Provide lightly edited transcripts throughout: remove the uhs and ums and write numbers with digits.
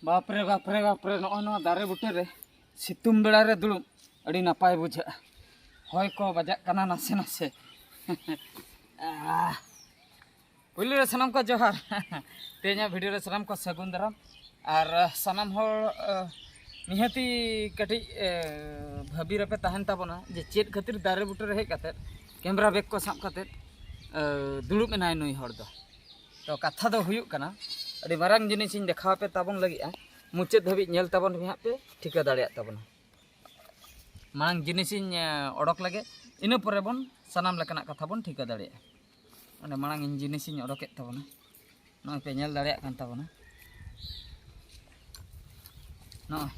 बापरे बापरे बापरे नॉ दारे बुटे रे सितुम बेड़ा रे दुड़ुब अड़ी नापाय बुझा हय को बजा कना नासे नासे पुली रे सनम को जोहार तेजा वीडियो रे सनम को सगुन दाराम और सनम होर निहती कटी भाबी रपे तहन ताबोना जे चेत खातिर दारे बुटे रे हेज काते कैमरा बैग को साब काते दुड़ुब एनाय नुई हर दो तो कथा दो हुयुक कना अड़ी मारांग जिनिस इन देखाव पे ताबन लगी मुचाद धाबी नेल ताबन पे पे ठिका दाड़िया ताबन मारांग जिनिस इन ओडक लगे इन परे बन सनाम लेकाना कथा बन ठिका दाड़िया अने मारांग इन जिनिस इन ओडके ताबन नय पे नेल दाड़िया कान ताबन नय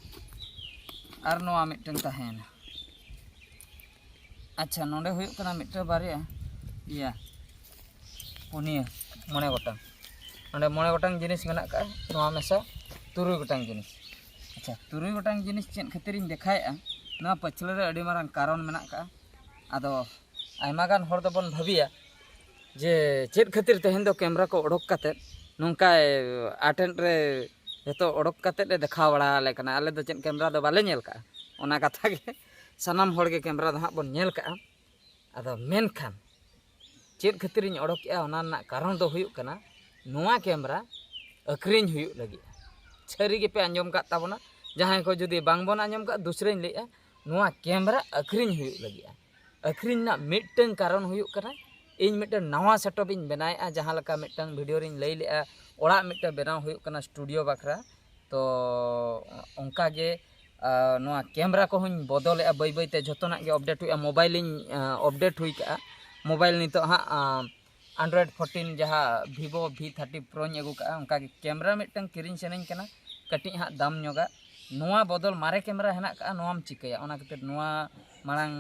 आर नोआ मिटन ताहेन अच्छा नोंडे हुयुक कना मिटन बारिया इया पुनिया मने गोटांग नोंडे मने गोटांग जिनिस मेना का नोआ मेसा तुरुई गोटांग जिनिस अच्छा तुरुई गोटांग जिनिस चेन खातिर इन देखाएआ नोआ पछले रे अडी मारांग कारण मेना का आदो आयमा गान हर दबन भाबिया जे चेत खातिर तेहेन दो कैमरा को ओडक काते नोंका आटेन रे जतो ओडक काते ले देखा बड़ा आले कना आले दो चेन कैमरा दो बाले नेल का ओना कथा गे सनाम हर गे कैमरा दो हां बन नेल का आदो मेनखान चेत खातिर इन ओडक ओना ना कारण दो हुयुक कना नोआ कैमरा अखरिन हुयुक लगी छरी के पे आंजम का ताबना जहां को जुदी बांग बन आंजम का दूसरे लेया नोआ कैमरा अखरिन हुयुक लगी अखरिन ना मिटन कारण हुयुक कना इन मिटन नवा सेटअप इन बनाया जहां लका मिटन वीडियो रिन लई लेआ ओड़ा मिटन बनाव हुयुक कना स्टूडियो बखरा तो उनका गे नोआ कैमरा को हुन बदले बै बै ते जतोना गे अपडेट हुआ मोबाइल इन अपडेट हुई का मोबाइल नितो हां Android 14 जहाँ Vivo V30 Pro अगू का उनका कैमरा मिटन किरिन सेनिन कना कटी हाँ दाम नोगा नोआ बदल मारे कैमरा हेना का नोआम चिकया ओना खातिर नोआ मारांग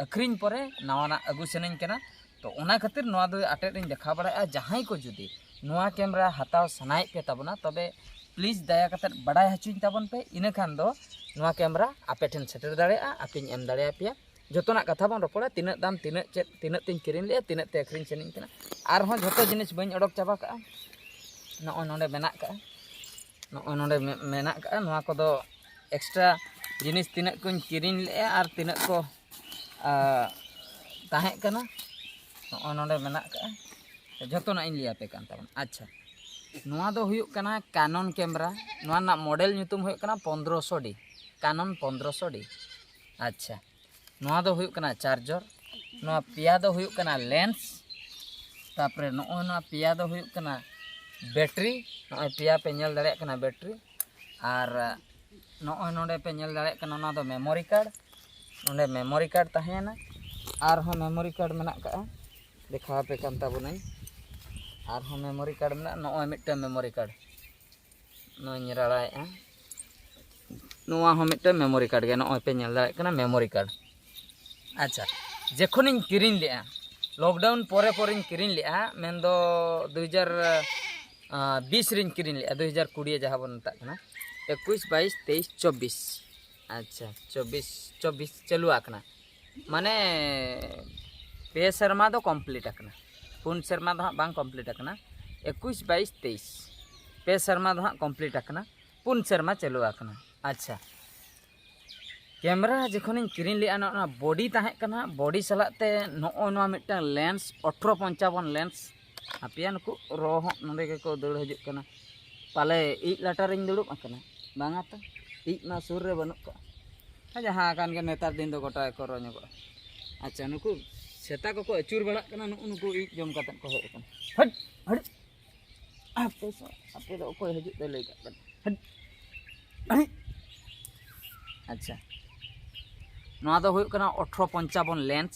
अखरिन परे नवाना अगू सेनिन कना तो ओना खातिर नोआ दो आटेट इन देखा बड़ा जहां को जुदी नोआ कैमरा हताव सनाय पे ताबना तबे प्लीज दया कतर बड़ाय हचुइन ताबन पे इना खान दो नोआ कैमरा आपे ठेन सेटर दाड़ेआ आपिन एम दाड़ेया पे जतोना कथा बन रपड़ा तीना दाम तीना चेत तीना तीन किरिन ले तीना ते अखरिन सेनिन कना आर हों जतो जिनिस बइन ओडक चाबा का नॉय नोंडे मेना का नॉय नोंडे मेना का नोआ को दो एक्स्ट्रा जिनिस तीना को किरिन ले आर तीना को ताहे कना नॉय नोंडे मेना का जतोना इन लिया पे कान ताबन अच्छा नोआ दो हुयुक कना Canon कैमरा नोआ ना मॉडल nyutum हुयुक कना 1500D Canon 1500D अच्छा नोआ दो हुयुक कना चार्जर नोआ पिया दो हुयुक कना लेंस तापरे नोआ पिया दो हुयुक कना बैटरी नोआ पिया पे नेल दाड़े कना बैटरी और नोआ नोंडे पे नेल दाड़े कना ना दो मेमोरी कार्ड नोंडे मेमोरी कार्ड ताहेना और हो मेमोरी कार्ड मेना का देखा पे कान ताबुनाई और हो मेमोरी कार्ड मेना नोआ मिटन मेमोरी कार्ड नोई राड़ाएआ नोआ हो मिटन मेमोरी कार्ड गे नोआ पे नेल दाड़े कना मेमोरी कार्ड अच्छा जेखन इन किरिन लिया लॉकडाउन परे परे इन किरिन लिया मेन दो 2020 रिन किरिन लिया 2020 जहां बन ता कना 21 22 23 24 अच्छा 24 चालू आकना माने पे शर्मा दो कंप्लीट आकना पुन शर्मा दो बांग कंप्लीट आकना 21 22 23 पे शर्मा दो कंप्लीट आकना पुन शर्मा चालू आकना अच्छा कैमरा जखन किरिन लिया ना बॉडी ताहे कना बॉडी सलाते नोआ मिटन लेंस 1855 लेंस आपिया नुकु रो नोंडे के को दड़ हजु कना पाले इ लाटार इन दुड़ुब आकना बांगा तो इ ना सुर रे बनुक का जहां कान के नेतार दिन दो गोटा को रोño को अच्छा नुकु सेता को अचुर बड़ा कना नुकु इ जम काते को हे कना हट हट आपे दो कोई हजु दे ले का हट अच्छा नोआ दो हुयुक कना 1855 लेंस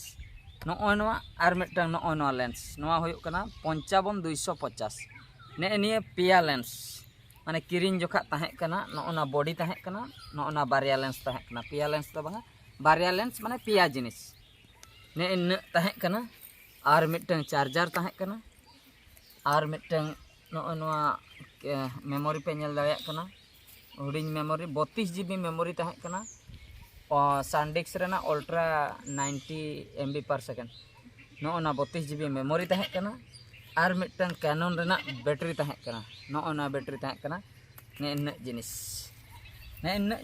नोय नोआ आर मिटन नोय नोआ लेंस नोआ हुयुक कना 55250 ने निये पिया लेंस माने किरिन जोखा ताहे कना नोना बॉडी ताहे कना नोना बारिया लेंस ताहे कना पिया लेंस तो बांगा बारिया लेंस माने पिया जिनिस ने इन ताहे कना आर मिटन चार्जर ताहे कना आर मिटन नोय नोआ मेमोरी पे नेल दाड़े कना हुडिंग मेमोरी 32 GB मेमोरी ताहे कना SanDisk रेना अल्ट्रा 90 MB पर सेकेंड नोना 32 GB मेमोरी ताहे कना और मिटन Canon रेना बैटरी ताहे कना नोना बैटरी ताहे कना इन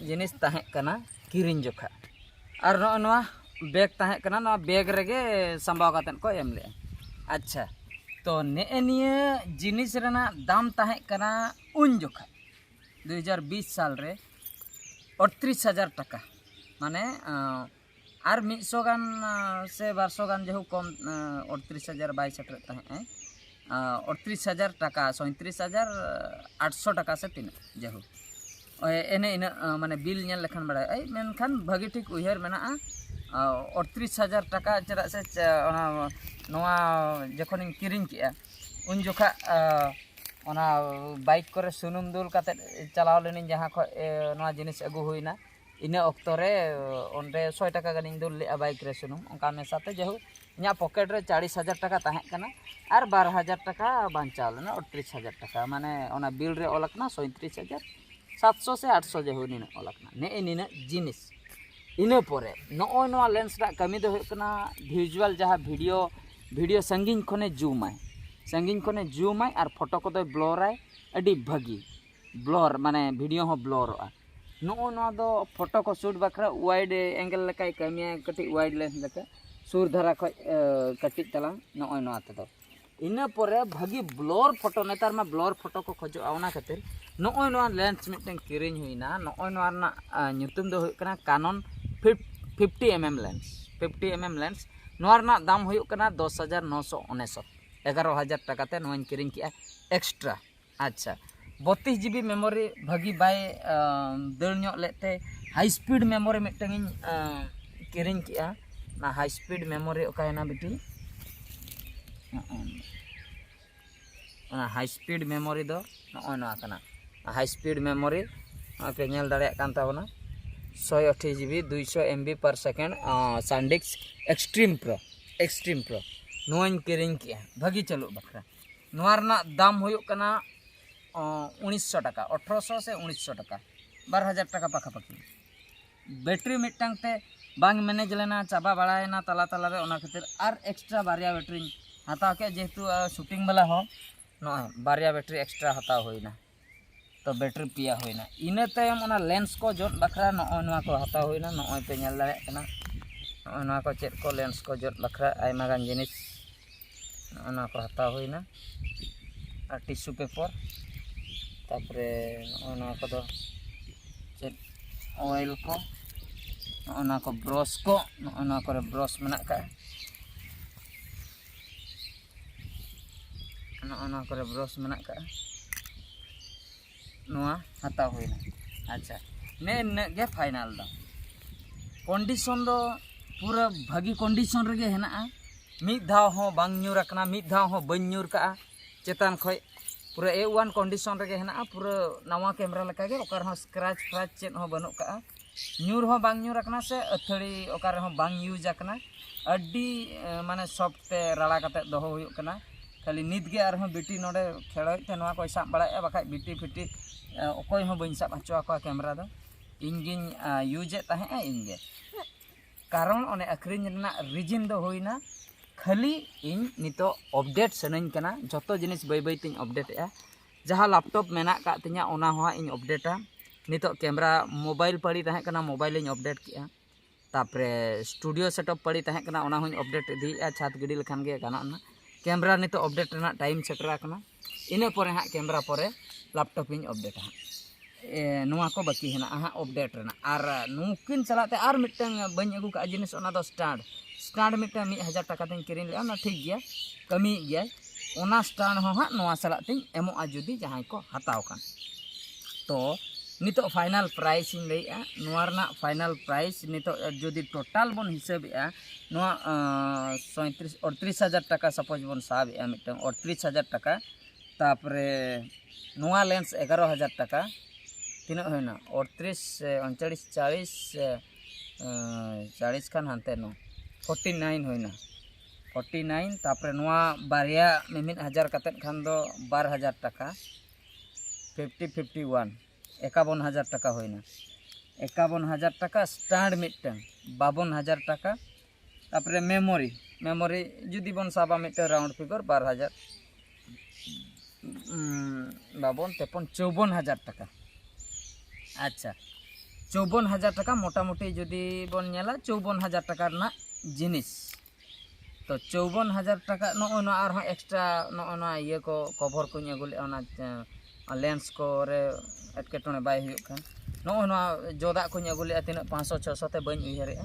जिनिस ताहें कना किरिन जोखा और नोआ बैग ताहें कना नोआ बैग रेगे संभाव कातेन को एम ले। अच्छा तो निया जिनिस रेना दाम ताहें कना उन जोखा 2020 साल रे 38,000 टाका माने और 100 गान से 200 गान जो कम 38,000 बाई सेटर ताहें 38,000 टाका 37,800 टाका से तीन जहू एने इन माने बिल नेल लेखान बड़ा मेनखान भागी ठीक उहर मेना 38,000 टाका चेदा से नोआ जखन किरिन किया उन जोखा ओना बाइक करे सुनुम दुल काते चलाव लेनी जहाँ खो नोआ जिनिस अगू हुईना इन ऑक्तो रे ओंडे 100 टाका गानी दुल ले बाइक रे सुनुम उनका मेसाते जहू इना पॉकेट रे 40,000 टाका ताहें कना और 12,000 टाका बांचाव लेना 38,000 टाका माने ओना बिल रे ओलकना 37,700 से 800 जहू निना ओलकना निना जिनिस इन परे नोय नोआ लेंस रा कमी दो होकना विजुअल जहाँ वीडियो संगीन खने जूम आय और फोटो को दो ब्लर आय अडी भागी ब्लर माने वीडियो हो ब्लर नोय नोआ दो फोटो को शूट बखरा वाइड एंगल लेकाय कमी कटी वाइड लेंस लेका सुर धरा ख कटी तला नोय नोआ ते दो इन परे भागी ब्लर फोटो नेतार में ब्लर फोटो को खोजो आवना खातिर नोय नोआ लेंस मिटन किरिन हुईना नोय नोआ ना ᱧᱩᱛᱩᱢ दो हुकना कानन 50mm लेंस 50mm लेंस नोआ ना दाम हुकना 10,999 11,000 टाका ते नोन किरिन किया एक्स्ट्रा। अच्छा 32 GB मेमोरी भागी बाय दल ᱧᱚᱜ लेते high speed memory mitten Kiren किया ना हाई स्पीड मेमोरी ओकायना बिटी हाई स्पीड मेमोरी दो नोय नोआ कना हाई स्पीड मेमोरी पे नेल दाड़े कान ताबना 128 GB 200 MB पर second सैंडिक्स extreme pro known Kiren किया भागी चलो बखरा नोआ रना दाम हुयुक कना 1900 टाका 1800 से 1900 टाका 12,000 टाका पाखापाखि बैटरी मिटटांग ते बांग मैनेज लेना चाबा बाड़ायना तला तला रे ओना खातिर और एक्स्ट्रा बारिया बैटरी हताव के जेहेतु शूटिंग वाला हो नोय बारिया बैटरी एक्स्ट्रा हताव होइना तो बैटरी पिया होइना इना तायम ओना लेंस को जोट बखरा नोय नोआ को हताव होइना नोय पे नेल दाड़े कना नोय नोआ को चेक को लेंस को जोट बखरा आयमा गान जिनिस नोय को हताव होइना और टिश्यू पेपर तापरे नोय को दो चेक ऑयल को नोय को ब्रश को नोय को ब्रश मेना का नोय को ब्रश मेना का नोआ हताव होइना। अच्छा ने गे फाइनल दो कंडीशन दो पूरा भागी कंडीशन रे हेना मिद धाव हो बांग न्यूर रखना मिद धाव हो बन न्यूर का चेतान खय पूरा A1 कंडीशन रे हेना पूरा नवा कैमरा लका गे ओकर हो स्क्रैच फ्रैच चेत हो बनु का न्यूर हो बांग न्यूर रखना से अथड़ी ओकर हो बांग यूज आकना अड्डी माने सॉफ्ट ते राड़ा कते दोहो हुयुक कना खाली नित गे आर हो बिटी नोडे खेड़ोय ते नवा को साब बड़ाय बाखा बिटी फिटी ओकोय हो बइन साब हचो आको कैमरा दो इंगिन यूज ताहे इंगे कारण ओने अखरिन रेना रीजन दो होइना खाली इन नितो अपडेट सनइन कना जतो जिनिस बाय बाय तिन अपडेट जहाँ लैपटॉप मेना का तिया ओना हो इन अपडेटा नितो कैमरा मोबाइल पड़ी ताहे कना मोबाइल इन अपडेट किया तापरे स्टूडियो सेटअप पड़ी ताहे कना ओना होइन अपडेट दी छात गिडी लखान गे गाना कैमरा नितो अपडेट रेना टाइम सेटरा कना इने परे हा कैमरा परे लैपटॉप इन अपडेट हा नुआ को बाकी हेना हाँ अपडेट रेना और नुकिन चलाते और मिटन बन अगू का जिनिस ओना दो स्टैंड मिटन 1,000 टाका तीन किरिन ले ओना ठीक गया कमी गया ओना स्टैंड हो हाँ नुआ चलाते एमोआ जुदी जहां को हताव कान तो नितो फाइनल प्राइस इन लैया नुआ रना फाइनल प्राइस नितो जुदी टोटल बन हिसाबेआ नुआ 38,000 टाका सपोज बन साबेआ मिटन 38,000 टाका तापरे नुआ लेंस 11,000 टाका तीना होना 38 39 40 खान हानते नो 49 होना 49 तापरे नुआ बारिया में 1,000 कते खान दो 12,000 टाका 51 51,000 टाका होना 51,000 टाका स्टैंड मिटन 52,000 टाका तापरे मेमोरी जुदी बन साबा मिटन राउंड फिगर 12,000 52 53 54,000 टाका अच्छा 54,000 टाका मोटामुटी जुदी बन नेला 54,000 टाका रना जिनिस तो 54,000 टाका नो आर एक्सट्रा नो ये को कवर को अगुले लेंस को रे एटकेटोने बाय हुयुग खान नो जोदा को अगुले तीन 500-600 ते बन उयहरे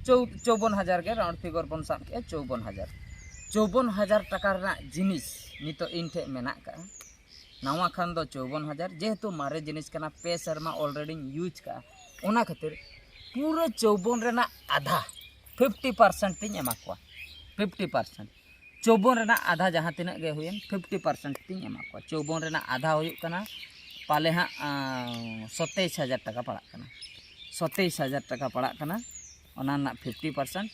54,000 के राउंड फिगर बन साब के 54,000 टाका रना जिनिस नितो इन ठे मेना का नवा खान दो 54,000 जेहेतु मारे जिनिस कना पे शर्मा ऑलरेडी यूज का ओना खातिर पूरा 54 रेना आधा 50% तीन एमा को 50% 54 रेना आधा जहाँ तीन गे हुयन 50% तीन एमा को 54 रेना आधा हुयुग कना पाले हाँ 27,000 टाका पड़ा कना 27,000 टाका पड़ा कना ओना ना 50%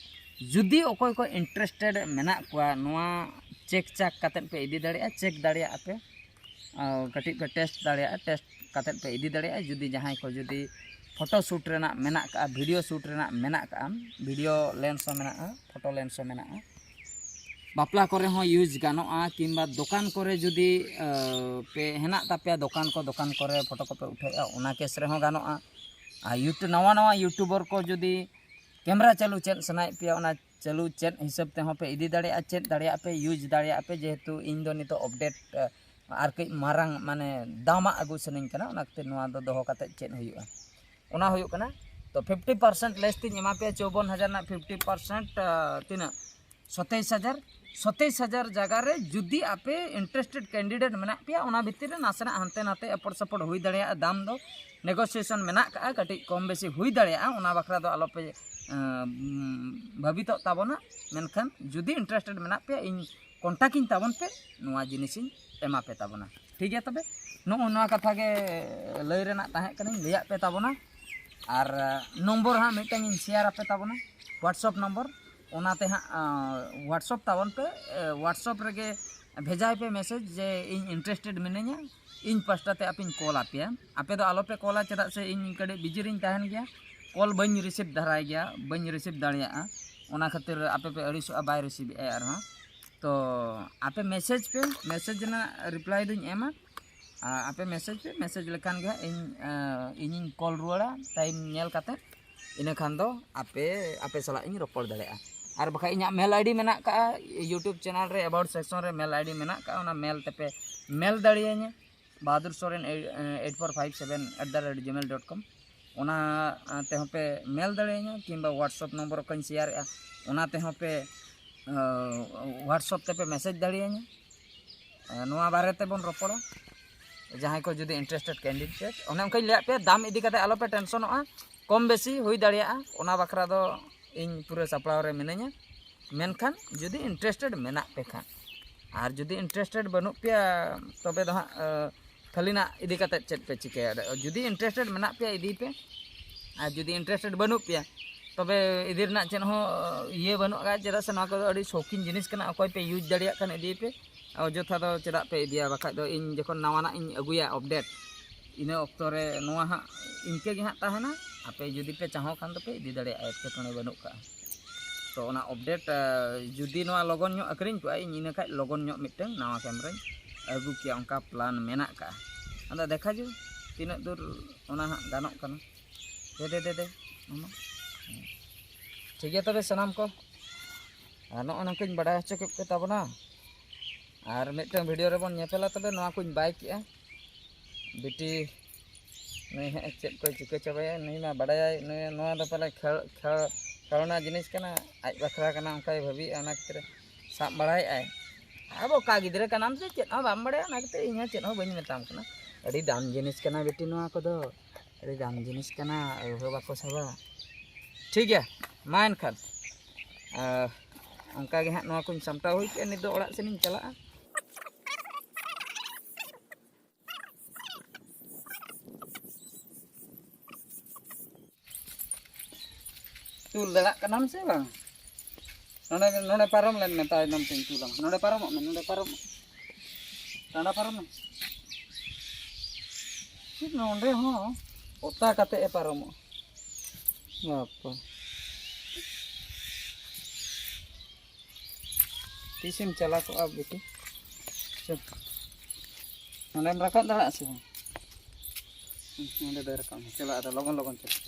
जुदी ओकोय को इंटरेस्टेड मेना को नवा चेक चाक काते पे इदी दाड़िया चेक दाड़िया पे कटी पे टेस्ट दाड़िया टेस्ट काते पे इदी दाड़िया जुदी जहाँ को जुदी फोटो शूट रेना मेना का वीडियो शूट रेना मेना का वीडियो लेंस मेना फोटो लेंस मेना बापला करे हो यूज गानोआ किंबा दुकान करे जुदी पे हेना तापया दुकान करे फोटो को पे उठाया ओना केस रे हो गानोआ यूट्यूब नवा यूट्यूबर को जुदी कैमरा चालू चेन सनाय पे ओना चालू चेन हिसाब ते हो पे इदी दाड़िया चेन दाड़िया पे यूज दाड़िया पे जेहेतु इन दो नितो अपडेट आर कई मारांग माने दामा अगु सनिंग कना ओना खातिर नवा दो दोहो काते चेन हुयुआ ओना हुयुग कना तो 50% लेस तीन एमा पे 54,000 ना 50% तीना 27,000 जगह रे जुदी आपे इंटरेस्टेड कैंडिडेट मेना पे ओना भितर नासना हनते नाते अपड़ सपड़ हुई दाड़िया दाम दो नेगोशिएशन मेना का कटी कम बेसी हुई दाड़िया ओना बखरा दो आलोपे भाबितो ताबोना मेनखान जुदी इंटरेस्टेड मेना पे इन कॉन्टैक्ट ताबन पे नवा जिनिसिन एमा पे ताबोना ठीक है तबे नो कथा के लय रेना ताहे कनिन लिया पे ताबोना और नम्बर हाँ मिटन शेयर आपे ताबोना व्हाट्सएप नम्बर ओनाते हाँ व्हाट्सएप ताबन पे व्हाट्सएप रेगे भेजाय पे मैसेज जे इन इंटरेस्टेड मिनेኛ इन पास्टाते आपिन कॉल आपेया आपे दो आलो पे कॉला चेदा से इन कड़े बिजी रिन ताहन गया कॉल बन रिसीव धराय गया बन रिसीव दाड़िया ओना खातिर आपे पे अड़िस बाय रिसीव ए आर हाँ तो आपे मैसेज ना रिप्लाई दुñ एमा आपे मैसेज लेखान गया इन कॉल रुआड़ा टाइम नेल काते इने खान दो आपे सला इन रोपड़ दाड़िया और बखा इना मेल आईडी मेना का यूट्यूब चैनल रे अबाउट सेक्शन रे मेल आईडी मेना का ओना मेल तेपे मेल दाड़ियाña bahadursoren 8457@gmail.com ओना ते हो पे मेल दाड़ियाña किंबा व्हाट्सएप नंबर को शेयर ओना ते हो पे व्हाट्सएप ते पे मैसेज दाड़ियाña नोआ बारे ते बन रोपड़ा जहाँ को जुदी इंटरेस्टेड कैंडिडेट ओना उनका लिया पे दाम इदी काते आलो पे टेंशनोआ कम बेसी हुई दाड़िया ओना बखरा दो इन पूरे सपड़ाव रे मिनाña मेनखान जुदी इंटरेस्टेड मेना पे खान और जुदी इंटरेस्टेड बनु पे तबे दो खाली ना इदी काते चेक पे चिकाया जुदी इंटरेस्टेड मेना पे इदी पे और जुदी इंटरेस्टेड बनु पे तबे इदी ना चेन हो ये बनु का चेदा से ना को अड़ी शौकीन जिनिस कना अकोय पे यूज दाड़िया खान इदी पे अजोथा दो चेदा पे इदिया बखा दो इन जखन नवाना इन अगुया अपडेट इन ऑक्टो रे नोआ हा इनके गे हा ताहना आपे जुदी पे चाहो खान तो पे इदी दाड़िया एटकेटोने बनु का तो ओना अपडेट जुदी नोआ लगन ᱧᱚᱜ अकरिन को इन इने खाय लगन ᱧᱚᱜ मिटन नवा कैमरा अगु किया उनका प्लान मेना का अंदा देखा जो तीना दूर ओना हा गानोक कना दे मामा ठीक है तबे सनाम को नो ओना कुछ बड़ा हचो के ताबना और मिटन वीडियो रे बन नेपेला तबे नोआ कुछ बाय किया बेटी नहीं है चेक को चिके चबाया नहीं मा बड़ा नहीं नोआ दो पले खेलना जिनिस कना आज बखरा कना उनका भाभी ओना खातिर साब बड़ाय आय अब का गिदरे का नाम से चेत बाम बड़े ओना खातिर इኛ चेत हो बनी मेताम कना अड़ी दाम जिनिस कना बेटी नोआ को दो अड़ी दाम जिनिस कना हो बाको साबा ठीक है मान खान उनका गे हाँ नोआ कुछ सामटा हुई के नित दो ओड़ा सेनिन चला तू लड़ा का नाम से बांग नोडे नोडे पारम लेन में ताय नाम तिन तुलाम नोडे पारम टांडा पारम ठीक नोडे हो ओता काते ए पारम बापा तीसिम चला को अब बेटी चल नोडे रखा दड़ा से ᱱᱚᱰᱮ ᱫᱚ ᱨᱟᱠᱟᱵ ᱪᱟᱞᱟᱜ ᱟᱫᱚ ᱞᱚᱜᱚᱱ ᱞᱚᱜᱚᱱ ᱪᱟᱞᱟᱜ